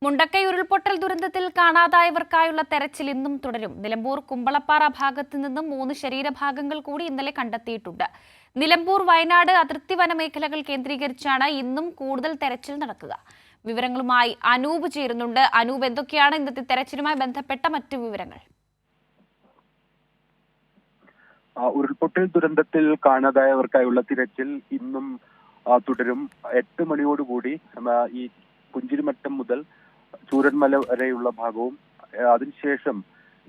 മുണ്ടക്കൈ ഉരുൾപൊട്ടൽ ദുരന്തത്തിൽ കാണാതായവർക്കായുള്ള തെരച്ചിൽ ഇന്നും തുടരും. നിലമ്പൂർ കുമ്പളപ്പാറ ഭാഗത്തു നിന്നും 3 ശരീരഭാഗങ്ങൾ കൂടി ഇന്നലെ കണ്ടെത്തിയിട്ടുണ്ട്. നിലമ്പൂർ വയനാട് അതിർത്തി വനമേഖലകൾ കേന്ദ്രീകരിച്ചാണ് ഇന്നും കൂടുതൽ തെരച്ചിൽ നടക്കുക. വിവരങ്ങളുമായി അനൂപ് ചേരുന്നുണ്ട്. അനൂപ്, എന്തൊക്കെയാണ് ഇന്നത്തെ തെരച്ചിലുമായി ബന്ധപ്പെട്ട മറ്റു വിവരങ്ങൾ? ഉരുൾപൊട്ടൽ ദുരന്തത്തിൽ കാണാതായവർക്കായുള്ള തിരച്ചിൽ ഇന്നും തുടരും. 8 മണിയോടുകൂടി ഈ പുഞ്ചിരിമറ്റം മുതൽ ചൂരന്മല വരെയുള്ള ഭാഗവും അതിനുശേഷം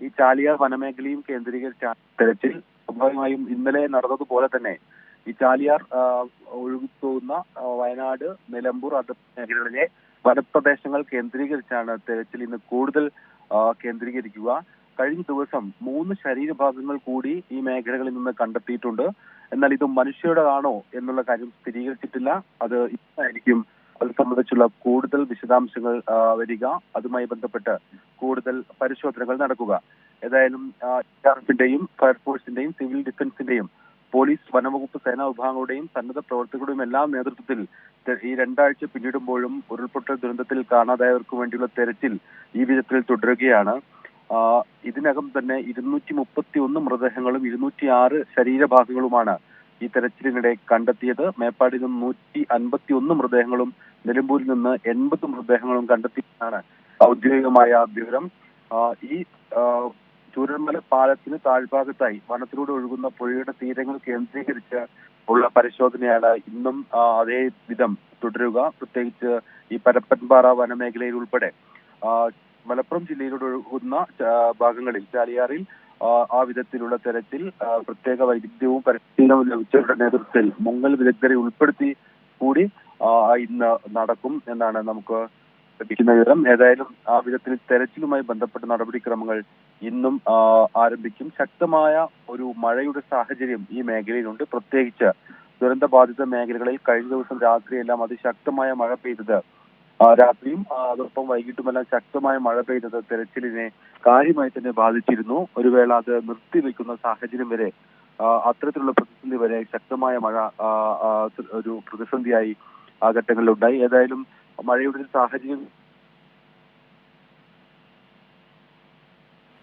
ഈ ചാലിയാർ വനമേഖലയും കേന്ദ്രീകരിച്ചാണ് തെരച്ചിൽ. സ്വാഭാവികമായും ഇന്നലെ നടന്നതുപോലെ തന്നെ ഈ ചാലിയാർ ഒഴുകിപ്പോകുന്ന വയനാട്, നിലമ്പൂർ അതിർത്തി മേഖലകളിലെ വനപ്രദേശങ്ങൾ കേന്ദ്രീകരിച്ചാണ് തെരച്ചിൽ ഇന്ന് കൂടുതൽ കേന്ദ്രീകരിക്കുക. കഴിഞ്ഞ ദിവസം 3 ശരീരഭാഗങ്ങൾ കൂടി ഈ മേഖലകളിൽ നിന്ന് കണ്ടെത്തിയിട്ടുണ്ട്. എന്നാൽ ഇത് മനുഷ്യരുടേതാണോ എന്നുള്ള കാര്യം സ്ഥിരീകരിച്ചിട്ടില്ല. അത് ഇന്നായിരിക്കും അത് സംബന്ധിച്ചുള്ള കൂടുതൽ വിശദാംശങ്ങൾ വരിക. അതുമായി ബന്ധപ്പെട്ട് കൂടുതൽ പരിശോധനകൾ നടക്കുക. ഏതായാലും എൻഡിആർഎഫിന്റെയും ഫയർഫോഴ്സിന്റെയും സിവിൽ ഡിഫൻസിന്റെയും പോലീസ്, വനംവകുപ്പ്, സേനാ വിഭാഗങ്ങളുടെയും സന്നദ്ധ പ്രവർത്തകരുടെയും എല്ലാം നേതൃത്വത്തിൽ ഈ 2 ആഴ്ച പിന്നിടുമ്പോഴും ഉരുൾപൊട്ടൽ ദുരന്തത്തിൽ കാണാതായവർക്ക് വേണ്ടിയുള്ള തെരച്ചിൽ ഈ വിധത്തിൽ തുടരുകയാണ്. ഇതിനകം തന്നെ 231 മൃതദേഹങ്ങളും 206 ശരീരഭാഗങ്ങളുമാണ് ഈ തെരച്ചിലിനിടെ കണ്ടെത്തിയത്. മേപ്പാടിയിൽ നിന്ന് 151 മൃതദേഹങ്ങളും നിലമ്പൂരിൽ നിന്ന് 80 മൃതദേഹങ്ങളും കണ്ടെത്തിയതാണ് ഔദ്യോഗികമായ വിവരം. ഈ ചൂരന്മല പാലത്തിന് താഴ്ഭാഗത്തായി വനത്തിലൂടെ ഒഴുകുന്ന പുഴയുടെ തീരങ്ങൾ കേന്ദ്രീകരിച്ച് ഉള്ള പരിശോധനയാണ് ഇന്നും അതേ വിധം തുടരുക. പ്രത്യേകിച്ച് ഈ പരപ്പൻപാറ വനമേഖലയിൽ ഉൾപ്പെടെ മലപ്പുറം ജില്ലയിലൂടെ ഒഴുകുന്ന ഭാഗങ്ങളിൽ ചാലിയാറിൽ ആ വിധത്തിലുള്ള തെരച്ചിൽ പ്രത്യേക വൈദഗ്ധ്യവും പരിശീലനവും ലഭിച്ചവരുടെ നേതൃത്വത്തിൽ മുങ്ങൽ വിദഗ്ധരെ ഉൾപ്പെടുത്തി കൂടി ഇന്ന് നടക്കും എന്നാണ് നമുക്ക് ലഭിക്കുന്ന വിവരം. ഏതായാലും ആ വിധത്തിൽ തെരച്ചിലുമായി ബന്ധപ്പെട്ട നടപടിക്രമങ്ങൾ ഇന്നും ആരംഭിക്കും. ശക്തമായ ഒരു മഴയുടെ സാഹചര്യം ഈ മേഖലയിലുണ്ട്. പ്രത്യേകിച്ച് ദുരന്തബാധിത മേഖലകളിൽ കഴിഞ്ഞ ദിവസം രാത്രിയെല്ലാം അതിശക്തമായ മഴ പെയ്തത്, രാത്രിയും അതോടൊപ്പം വൈകിട്ടുമെല്ലാം ശക്തമായ മഴ പെയ്തത് തെരച്ചിലിനെ കാര്യമായി തന്നെ ബാധിച്ചിരുന്നു. ഒരു വേള അത് നിർത്തിവെക്കുന്ന സാഹചര്യം വരെ, അത്തരത്തിലുള്ള പ്രതിസന്ധി വരെ ശക്തമായ മഴ ഒരു പ്രതിസന്ധിയായി ആ ഘട്ടങ്ങളിലുണ്ടായി. ഏതായാലും മഴയുടെ ഒരു സാഹചര്യം.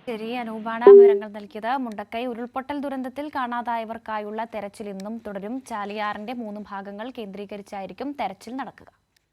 ശരി, അനൂപാണ് വിവരങ്ങൾ നൽകിയത്. മുണ്ടക്കൈ ഉരുൾപൊട്ടൽ ദുരന്തത്തിൽ കാണാതായവർക്കായുള്ള തെരച്ചിൽ ഇന്നും തുടരും. ചാലിയാറിന്റെ 3 ഭാഗങ്ങൾ കേന്ദ്രീകരിച്ചായിരിക്കും തെരച്ചിൽ നടക്കുക.